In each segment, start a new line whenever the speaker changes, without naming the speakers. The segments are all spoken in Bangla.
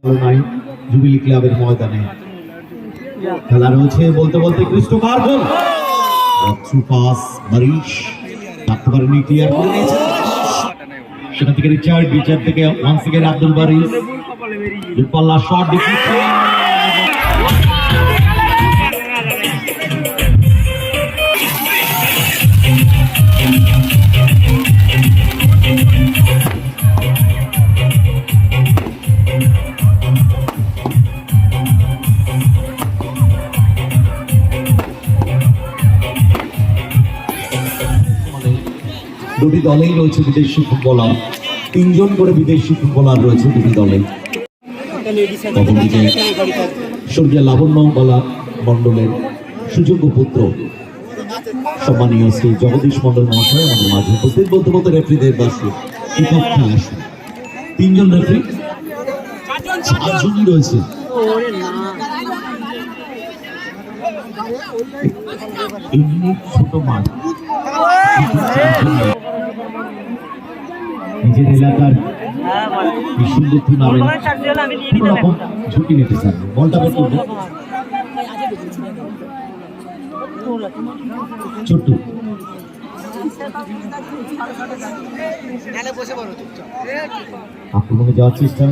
জুবিলি ক্লাবের ময়দানে খেলা রয়েছে বলতে বলতে ক্রিস্টোফার গোল থ্রু পাস মারিশ রাখতে পারেনি, ক্লিয়ার করে দিয়েছে সেখান থেকে রিচার্ড থেকে ওয়ান্স এগেইন আব্দুল বারিস দূরপাল্লা শট ডিফ্লেকশন দুটি দলেই রয়েছে বিদেশি ফুটবলার, তিনজন করে বিদেশি ফুটবলার রয়েছে দুটি দলে। স্বর্গীয় লাবণ্য মন্ডলের সুযোগ্য পুত্র সম্মানীয় শ্রী জগদীশ মন্ডল মহাশয় আমাদের মাঝে উপস্থিত। বলতে বলতে রেফারিদের বাসে কিকঅফ খেলা শুরু। তিনজন রেফারি, চারজনই রয়েছে। ছোট মাঠ, নিজের এলাকার সুন্দর টুর্নামেন্ট কোন রকম ঝুঁকি নিতে চান। বলটা বের করবে ছোট্ট, আক্রমণে যাওয়ার চেষ্টা,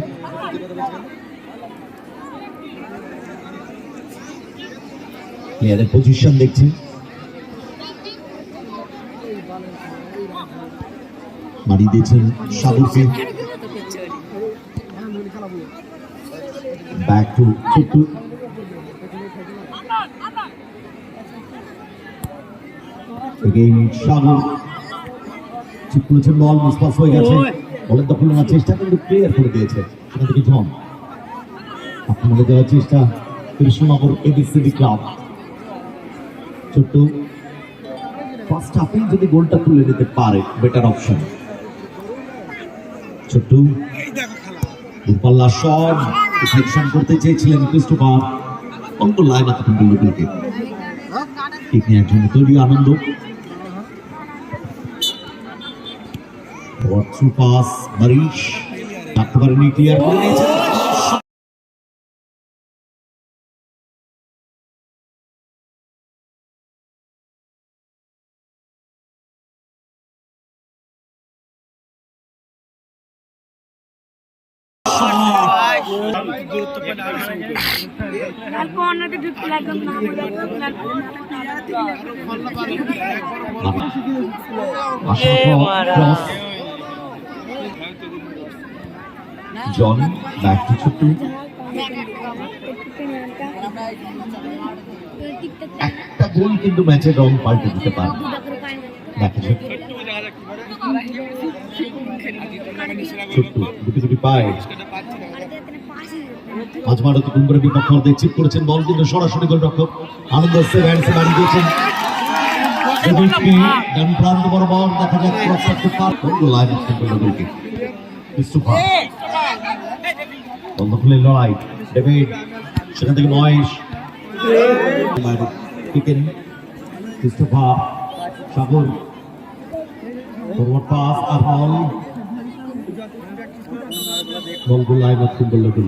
প্লেয়ারের পজিশন দেখছেন, মারিয়ে দিয়েছেন সাগরকে, ব্যাক টু ছোট্টু, সাগর ঠিক করেছেন, বল মিসপাস হয়ে গেছে, বলের দখল নেওয়ার চেষ্টা কিন্তু ক্লিয়ার করে দিয়েছে সেখান থেকে জন। আক্রমণে দেওয়ার চেষ্টা কৃষ্ণনগর এবিসিডি ক্লাব। ছোট্ট ফার্স্ট হাফেই যদি গোলটা তুলে নিতে পারে বেটার অপশন। ছোট্ট দূরপাল্লা শট ডিফ্লেকশন করতে চেয়েছিলেন ক্রিস্টোফার, অল্প লাইন এতক্ষণ গোলগুলোকে ঠিক নেওয়ার জন্য তৈরি আনন্দ। থ্রু পাস মারিশ রাখতে পারেনি, ক্লিয়ার করে দিয়েছে জন। ব্যাক টু ছোট্টু, একটা গোল কিন্তু ম্যাচের রং পাল্টে দিতে পারে। দেখেছেন ছোট্টু গুটি গুটি পায়, মাঝ মাঠ অতিক্রম করে বিপক্ষ চিপ করেছেন, বল কিন্তু সরাসরি গোলরক্ষক আনন্দ বাড়ি দিয়েছেন ডান প্রান্ত বরাবর। দেখা যাক ক্রস করতে পারবে লাইন অফ গোলকে ক্রিস্টোফার, বল দখলের লড়াই ডেভিড, সেখান থেকে Mahesh Christopher, Sagar forward pass আর বল গোল লাইন অফ গোলকে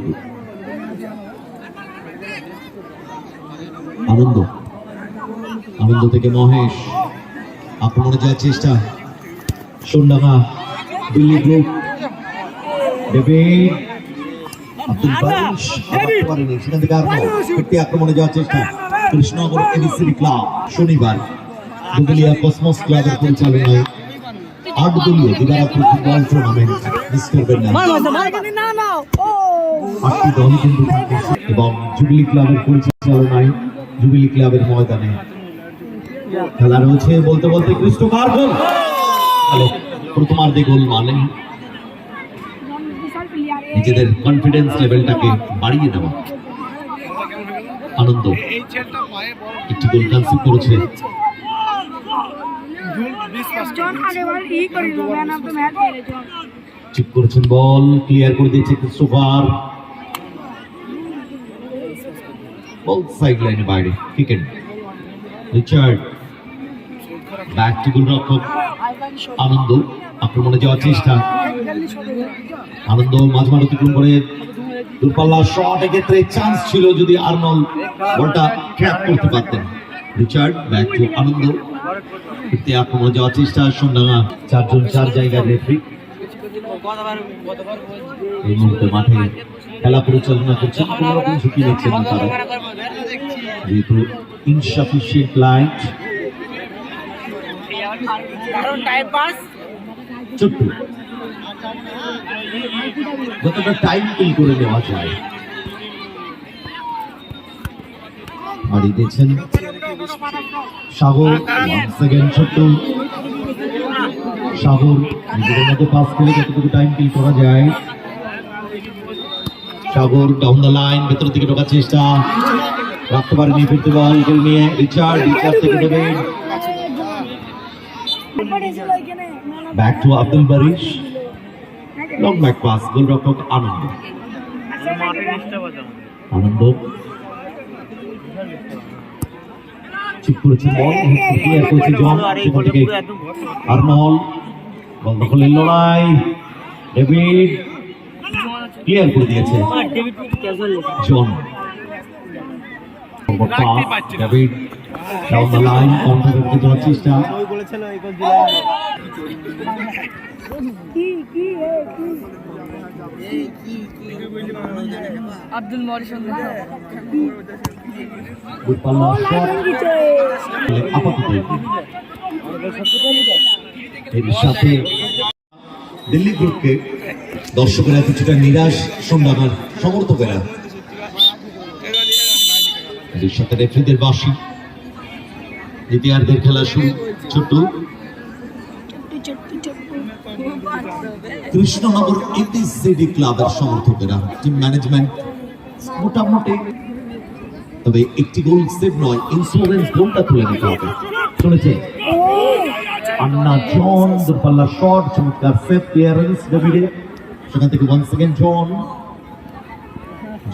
আনন্দ। আনন্দ থেকে মহেশ, আক্রমণে যাওয়ার চেষ্টা সোনডাঙ্গা দিল্লি গ্রুপ, ডেভিড আব্দুল বারিশ পারেনি, সেখান থেকে আক্রমণে যাওয়ার চেষ্টা কৃষ্ণনগর এবিসিডি ক্লাব। শনিবার দুদলীয় কসমস ক্লাবের পরিচালনায় 8 দলীয় দিবারাত্রি ফুটবল টুর্নামেন্ট মিস করবেন না। 8টি দল কিন্তু এবং জুবিলি ক্লাবের পরিচালনায় জুবিলি ক্লাবের ময়দানে খেলা রয়েছে বলতে বলতে ক্রিস্টোফার গোল প্রথমার্ধে গোল মানে নিজেদের কনফিডেন্স লেভেলটাকে বাড়িয়ে নেওয়া। আনন্দ একটি গোল কনসিভ করেছে, ঠিক করেছেন, বল ক্লিয়ার করে দিয়েছে ক্রিস্টোফার, বল সাইড লাইনে বাইরে, ক্রিকেট রিচার্ড ব্যাক টু গোলরক্ষক আনন্দ, আক্রমণে যাওয়ার চেষ্টা, আনন্দ মাঝ মাঠ অতিক্রম করে দূরপাল্লা শট, এক্ষেত্রে চান্স ছিল যদি আর্নল্ড বলটা ট্র্যাপ করতে পারতেন। রিচার্ড ব্যাক টু আনন্দ, ফিরতে আক্রমণে যাওয়ার চেষ্টা সোমডাঙ্গা, চারজন চার জায়গায় রেফারি এই মুহূর্তে মাঠে খেলা পরিচালনা করছেন, কোন রকম ঝুঁকি নিচ্ছেন না তারা, যেহেতু ইনসাফিসিয়েন্ট লাইট। ছোট্ট যতটা টাইম কিল করে নেওয়া যায় বাড়ি দিয়েছেন সাগর। সেকেন্ড ছোট্ট সাগর নিজেদের মতো পাস করে যতটুকু টাইম কিল করা যায়। সাগর ডাউন দ্য লাইন, ভেতর দিকে ঢোকার চেষ্টা, রাখতে পারেনি, ফিরতে বল নিয়ে রিচার্ড থেকে দেবে back to Abdul Barish, long back pass, গোলরক্ষক আনন্দ। আনন্দ ঠিক করেছেন বল, ক্লিয়ার করেছে জন, সেখান থেকে আর্নল্ড, বল দখলের লড়াই, ডেভিড ক্লিয়ার করে দিয়েছে John. David down the line, counter করতে যাওয়ার চেষ্টা,
আব্দুল মরিসন
এর সাথে দিল্লি গ্রুপকে দর্শকেরা কিছুটা নিরাশ, সোমডাঙ্গার সমর্থকেরা এর সাথে রেফারিদের বাঁশি। দ্বিতীয়ার্ধের খেলা শুরু। ছোট্ট কৃষ্ণনগর এপিসিডি ক্লাবের সমর্থকেরা, টিম ম্যানেজমেন্ট মোটামুটি, তবে একটি গোল সেভ নয়, ইন্স্যুরেন্স গোলটা তুলে নিতে হবে। চলেছে আন্না জন, দূরপাল্লা শট, চমৎকার সেভ, ক্লিয়ারেন্স ডেভিডে, সেখান থেকে ওয়ান সেকেন্ড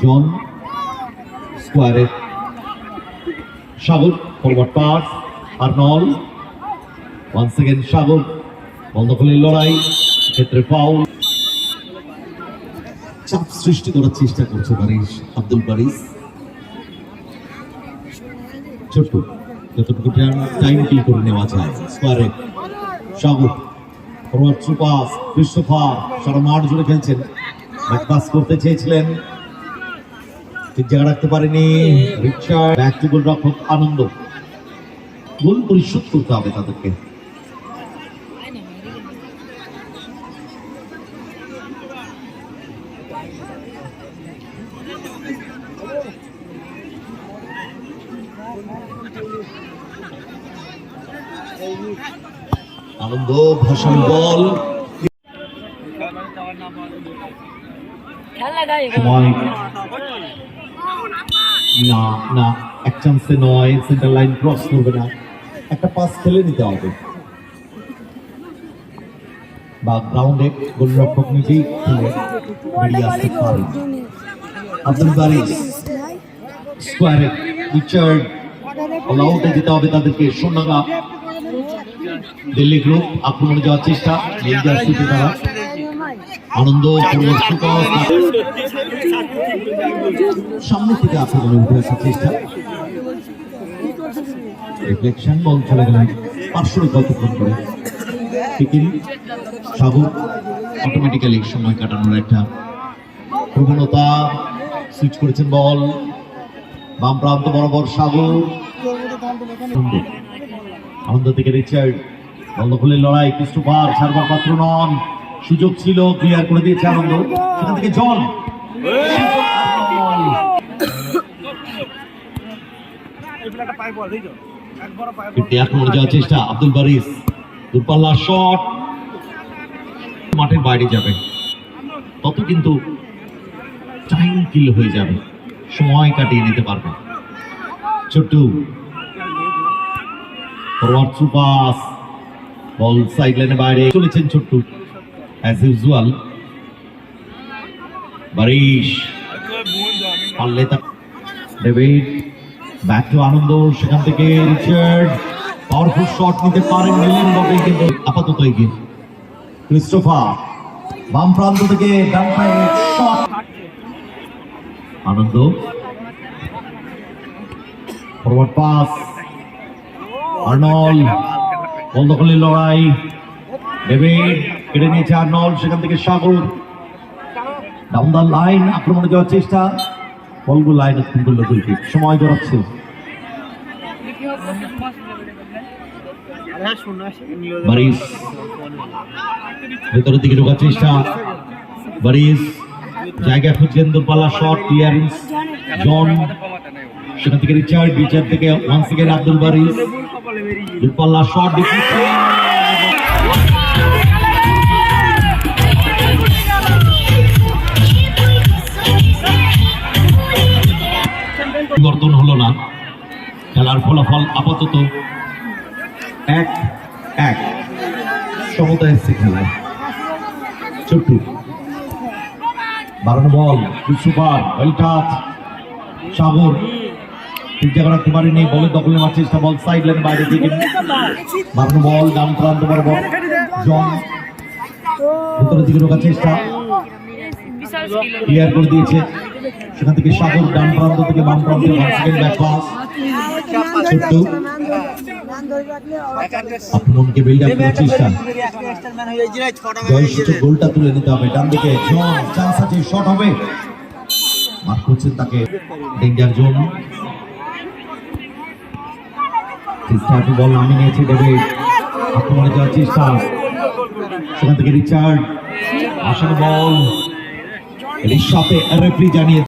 জন স্কোয়ারে, Sagar forward pass, Arnold one second Sagar, ball দখলের লড়াই, ক্ষেত্রে ফাউল, চাপ সৃষ্টি করার চেষ্টা করছে বারিশ, আব্দুল বারিশ। ছোট্ট যতটুকু টাইম কিল করে নেওয়া যায়, স্কোয়ারে Sagar, forward through pass, Christopher সারা মাঠ জুড়ে খেলছেন, ব্যাক পাস করতে চেয়েছিলেন, ঠিক জায়গা রাখতে পারেনি, রিচার্ড ব্যাক টু গোলরক্ষক আনন্দ। গোল পরিশোধ করতে হবে তাদেরকে। আনন্দ ভাষণ বল, সময় না না, এক চান্সে নয়, সেন্টার লাইন ক্রস করবে না, একটা পাস খেলে নিতে হবে, বা গ্রাউন্ডে গোলরক্ষক নিজেই খেলে বেরিয়ে আসতে পারে। আব্দুল বারিশ স্কোয়ারে, রিচার্ড অল আউটে যেতে হবে তাদেরকে। সোমডাঙ্গা দিল্লি গ্রুপ আক্রমণে যাওয়ার চেষ্টা, তারা আনন্দ সামনে থেকে আক্রমণে উঠে আসার চেষ্টা, রিফ্লেকশন, বল চলে গেলেন পার্শ্বরিক কতক্ষণ করে, সাগর অটোমেটিক্যালি সময় কাটানোর একটা প্রবণতা, সুইচ করেছেন বল বাম প্রান্ত বরাবর, সাগর আনন্দ থেকে রিচার্ড, বল দখলের লড়াই, ক্রিস্টোফার ছাড়বার পাত্র নন, সুযোগ ছিল, ক্লিয়ার করে দিয়েছে আনন্দ, সেখান থেকে জন আক্রমণে যাওয়ার চেষ্টা, আব্দুল বারিশ দূরপাল্লা শট, মাঠের বাইরে যাবে, তত কিন্তু টাইম কিল হয়ে যাবে, সময় কাটিয়ে নিতে পারবে। ছোট্ট ফরওয়ার্ড থ্রু পাস, বল সাইড লাইনে বাইরে চলেছেন ছোট্ট অ্যাজ ইউজুয়াল। বারিশ পারলে তা ডেভিড, ব্যাক টু আনন্দ, সেখান থেকে রিচার্ড পাওয়ারফুল শট নিতে পারেন, নিলেন বটে, কিন্তু আপাতত এগিয়ে। ক্রিস্টোফার বাম প্রান্ত থেকে ডান পায়ে শট, আনন্দ ফরওয়ার্ড পাস আর্নল্ড বল দখলের লড়াই ডেভিড কেড়ে নিয়েছে আর্নল্ড সেখান থেকে সাগর ডাউন দা লাইন আক্রমণে যাওয়ার চেষ্টা বলগুলো লাইন অতিক্রম করলো দুইটি সময় গড়াচ্ছে বারিস ভেতরের দিকে ঢোকার চেষ্টা বারিস জায়গা খুঁজছেন দূরপাল্লা শট ক্লিয়ারেন্স জন সেখান থেকে রিচার্ড থেকে ওয়ান সেকেন্ড আব্দুল বারিস দূরপাল্লা শট পরিবর্তন হলো না খেলার ফলাফল আপাতত 1-1 সমতা এসছে খেলায় ছোট্টু বাড়ানো বল সুপার ওয়েল টাচ সাগর ঠিক জায়গা রাখতে পারেনি বলের দখলে নেওয়ার চেষ্টা বল সাইড লাইন বাইরে থেকে বাড়ানো বল ডান প্রান্ত বরাবর জন ভিতরের দিকে ঢোকার চেষ্টা ক্লিয়ার করে দিয়েছে সেখান থেকে সাগর ডান প্রান্ত থেকে বাম প্রান্তে সেকেন্ড ব্যাক পাস ছোট্টু আক্রমণকে বিল্ড আপ করার চেষ্টা জয়সূচক গোলটা তুলে নিতে হবে ডান দিকে জন চান্স আছে শট হবে মার্ক করছেন তাকে ডেঞ্জার জোন বল নামিয়ে নিয়েছে ডেভিড আক্রমণে যাওয়ার চেষ্টা সেখান থেকে রিচার্ড আসার বল এর সাথে রেফারি জানিয়ে